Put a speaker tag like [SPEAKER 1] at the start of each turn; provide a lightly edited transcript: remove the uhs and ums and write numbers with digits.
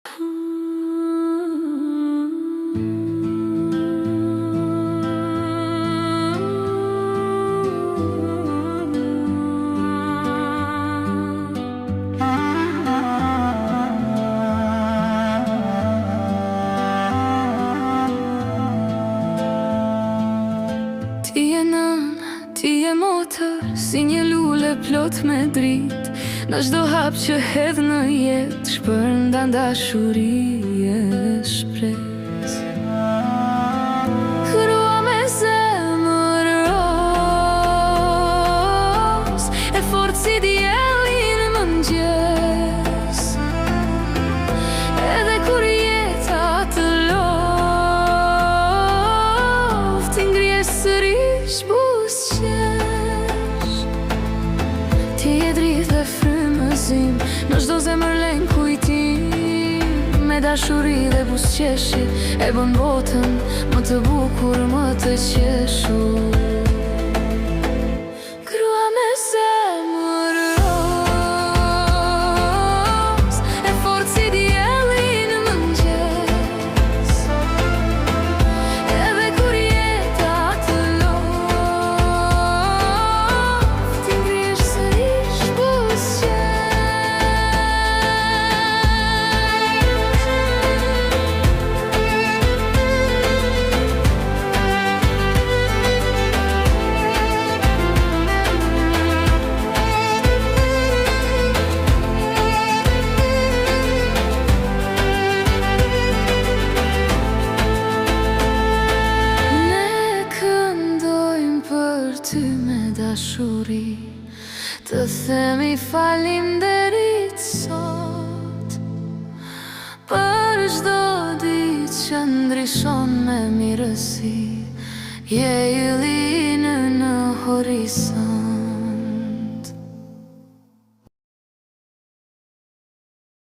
[SPEAKER 1] Ti je nën, ti je motër, si një lule plot me dritë. Në çdo hap që hedh në jetë, shpërndan dashuri e shpresë. Krua me zemër roz, e fortë si dielli në mëngjes. Edhe kur jeta të loftë, ti ngrihesh sërish buzëqesh. Ti je dritë dhe frymëzim, në çdo zemër len kujtim. Me dashuri dhe buzëqeshje e bën botën më të bukur, më të qeshur. Krua me zemër roz, e fortë si dielli në mëngjes. Edhe kur jeta të loftë, ti ngrihesh sërish buzëqesh. Ty me dashuri, të themi faleminderit sot për çdo ditë që ndryshon me mirësi. Je ylli në horizont.